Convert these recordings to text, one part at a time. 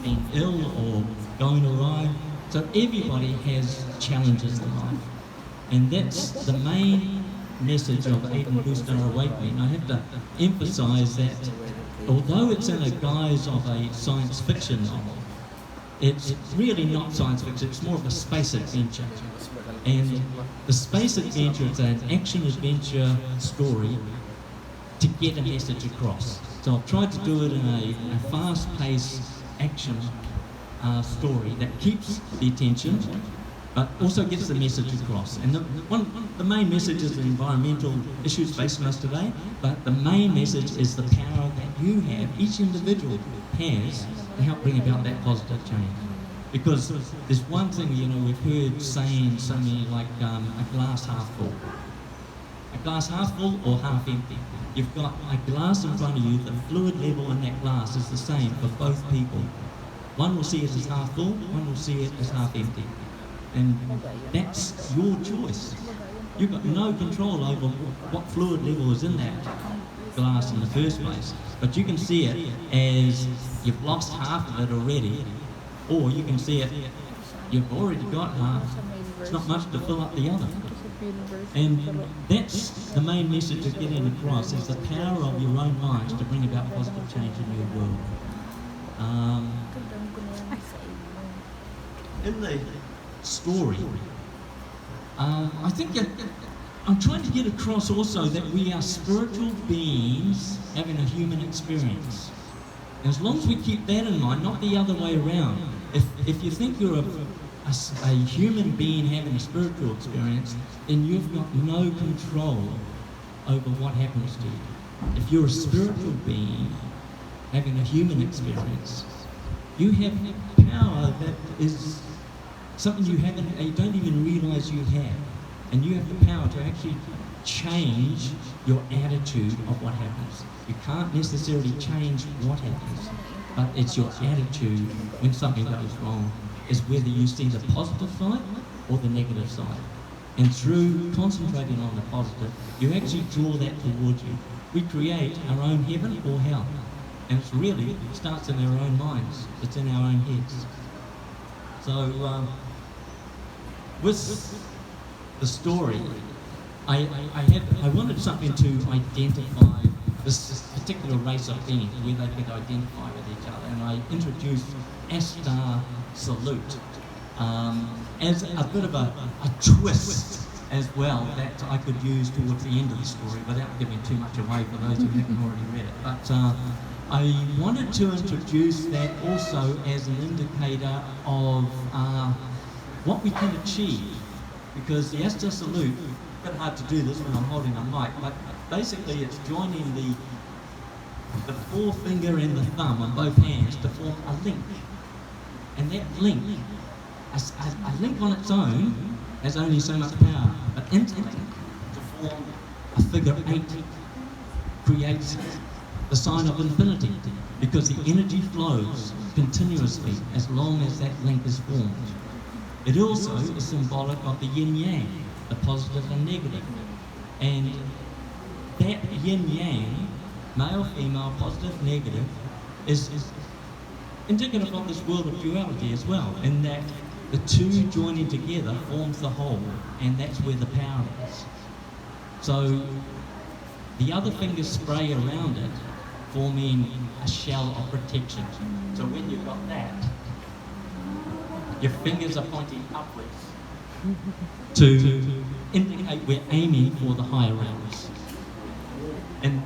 being ill or going awry. So everybody has challenges in life. And that's the main message of Aaden BlueStar Awakening. I have to emphasize that although it's in a guise of a science fiction novel, it's really not science fiction, it's more of a space adventure. And the space adventure is an action-adventure story to get a message across. So I've tried to do it in a fast-paced action story that keeps the attention, but also gets the message across. And the main message is the environmental issues facing us today, but the main message is the power that you have, each individual has, to help bring about that positive change. Because there's one thing, we've heard saying so many, like a glass half full. A glass half full or half empty. You've got a glass in front of you, the fluid level in that glass is the same for both people. One will see it as half full, one will see it as half empty. And that's your choice. You've got no control over what fluid level is in that glass in the first place. But you can see it as you've lost half of it already, or you can see it, you've already got half. It's not much to fill up the other. And that's the main message of getting across, is the power of your own minds to bring about positive change in your world. In the story, I think I'm trying to get across also that we are spiritual beings having a human experience. And as long as we keep that in mind, not the other way around. If you think you're a human being having a spiritual experience, then you've got no control over what happens to you. If you're a spiritual being having a human experience, you have power that is something you don't even realize you have. And you have the power to actually change your attitude of what happens. You can't necessarily change what happens, but it's your attitude when something goes wrong, is whether you see the positive side or the negative side. And through concentrating on the positive, you actually draw that towards you. We create our own heaven or hell. And it starts in our own minds. It's in our own heads. So, with the story, I wanted something to identify this particular race of beings, where they could identify with each other. And I introduced Star Salute as a bit of a twist as well that I could use towards the end of the story without giving too much away for those who haven't already read it. But I wanted to introduce that also as an indicator of what we can achieve, because the Asta Salute, a bit hard to do this when I'm holding a mic, but basically it's joining the forefinger and the thumb on both hands to form a link. And that link, a link on its own has only so much power, but interlink to form a figure 8 creates the sign of infinity, because the energy flows continuously as long as that link is formed. It also is symbolic of the yin-yang, the positive and negative. And that yin-yang, male, female, positive, negative, is indicative of this world of duality as well, in that the two joining together forms the whole, and that's where the power is. So the other fingers spray around it, forming a shell of protection. So when you've got that, your fingers are pointing upwards to indicate we're aiming for the higher realms. And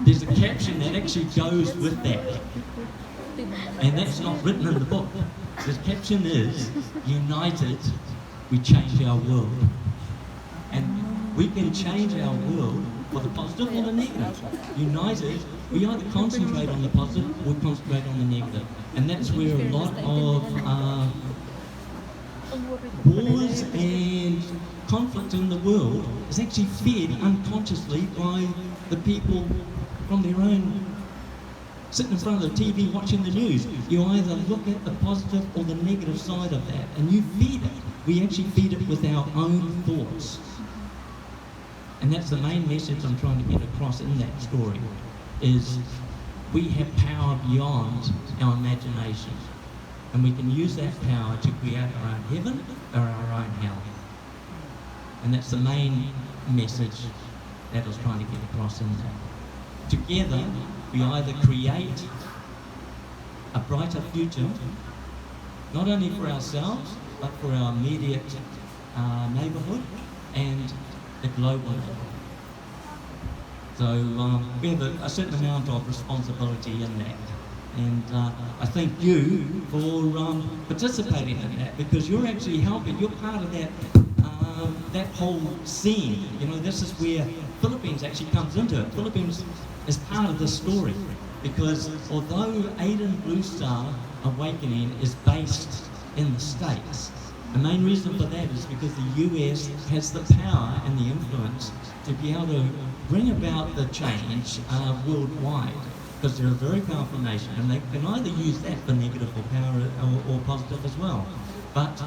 there's a caption that actually goes with that. And that's not written in the book. The caption is, united, we change our world. And we can change our world for the positive or the negative. United, we either concentrate on the positive or concentrate on the negative. And that's where a lot of wars and conflict in the world is actually fed unconsciously by the people from their own, sitting in front of the TV watching the news. You either look at the positive or the negative side of that, and you feed it. We actually feed it with our own thoughts. And that's the main message I'm trying to get across in that story, is we have power beyond our imagination. and we can use that power to create our own heaven or our own hell. And that's the main message that I was trying to get across in that. Together, we either create a brighter future, not only for ourselves, but for our immediate neighbourhood and the global level. So we have a certain amount of responsibility in that. And I thank you for participating in that, because you're actually helping, you're part of that whole scene. You know, this is where Philippines actually comes into it. Philippines is part of this story, because although Aaden BlueStar Awakening is based in the States, the main reason for that is because the US has the power and the influence to be able to bring about the change worldwide, because they're a very powerful nation, and they can either use that for negative or power or positive as well. But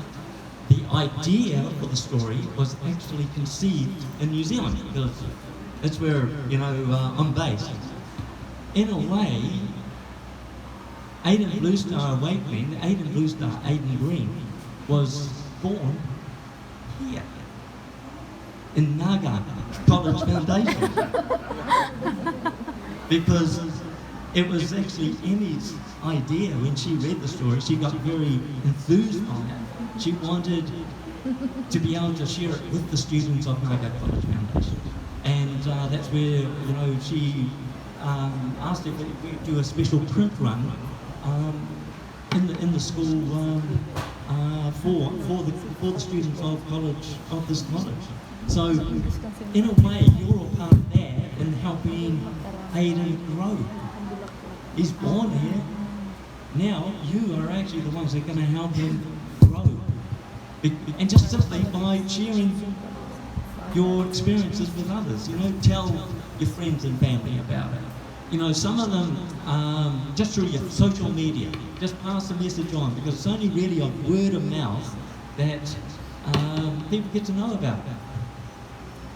the idea for the story was actually conceived in New Zealand, because that's where, you know, I'm based. In a way, Aaden BlueStar Awakening, Aaden BlueStar, Aaden Green, was born here in Naga College Foundation, because it was actually Emmy's idea. When she read the story, she got very enthused by it. She wanted to be able to share it with the students of Naga College Foundation, and that's where, you know, she asked if we could do a special print run in the school for the students of this college. So in a way, you're all part of that in helping Aaden grow. He's born here. Now you are actually the ones that are going to help him grow, and just simply by sharing your experiences with others. You know, tell your friends and family about it. You know, some of them, just through your social media, just pass the message on, because it's only really on word of mouth that people get to know about it.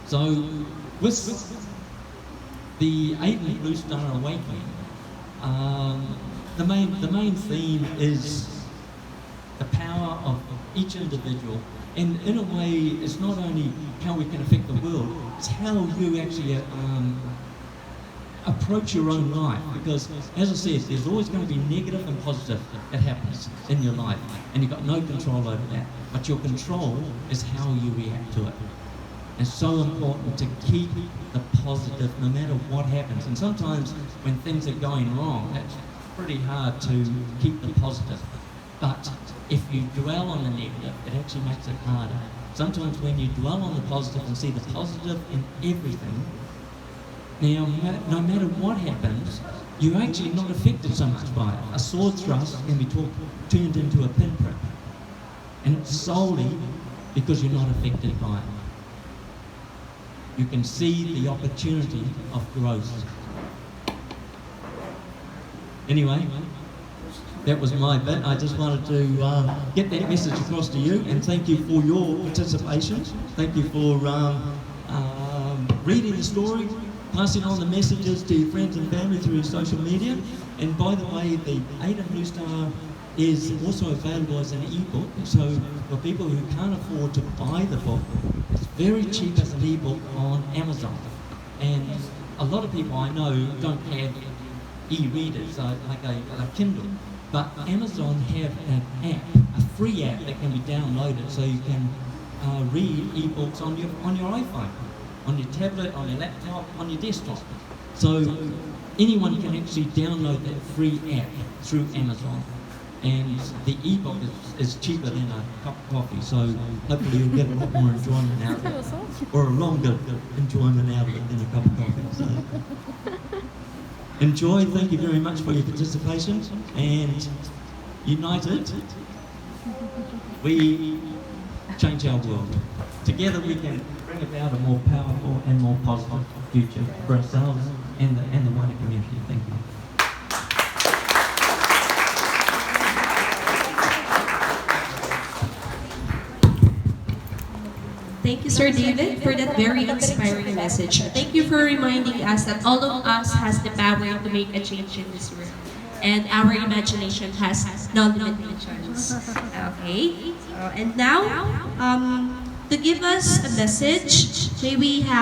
So, with the Aaden BlueStar Awakening, the main theme is the power of each individual, and in a way, it's not only how we can affect the world, it's how you actually approach your own life, because as I said, there's always going to be negative and positive that happens in your life, and you've got no control over that, but your control is how you react to it. It's so important to keep the positive no matter what happens, and sometimes when things are going wrong, it's pretty hard to keep the positive, but if you dwell on the negative, it actually makes it harder. Sometimes when you dwell on the positive and see the positive in everything, now, no matter what happens, you're actually not affected so much by it. A sword thrust can be turned into a pinprick, and it's solely because you're not affected by it. You can see the opportunity of growth. Anyway, that was my bit. I just wanted to get that message across to you, and thank you for your participation. Thank you for reading the story, passing on the messages to your friends and family through social media. And by the way, the Aaden BlueStar is also available as an ebook, so for people who can't afford to buy the book, it's very cheap as an ebook on Amazon. And a lot of people I know don't have e-readers, like a Kindle, but Amazon have an app, a free app that can be downloaded, so you can read ebooks on your iPhone, on your tablet, on your laptop, on your desktop. So anyone can actually download that free app through Amazon. And the ebook is cheaper than a cup of coffee, so hopefully you'll get a lot more enjoyment out of it, or a longer enjoyment out of it than a cup of coffee. So enjoy, thank you very much for your participation, and united, we change our world. Together we can bring about a more powerful and more positive future for ourselves and the wider community. Thank you. Thank you, Sir David, for that very inspiring message. Thank you for reminding us that all of us has the power to make a change in this world. and our imagination has no limitations. Okay, and now to give us a message, may we have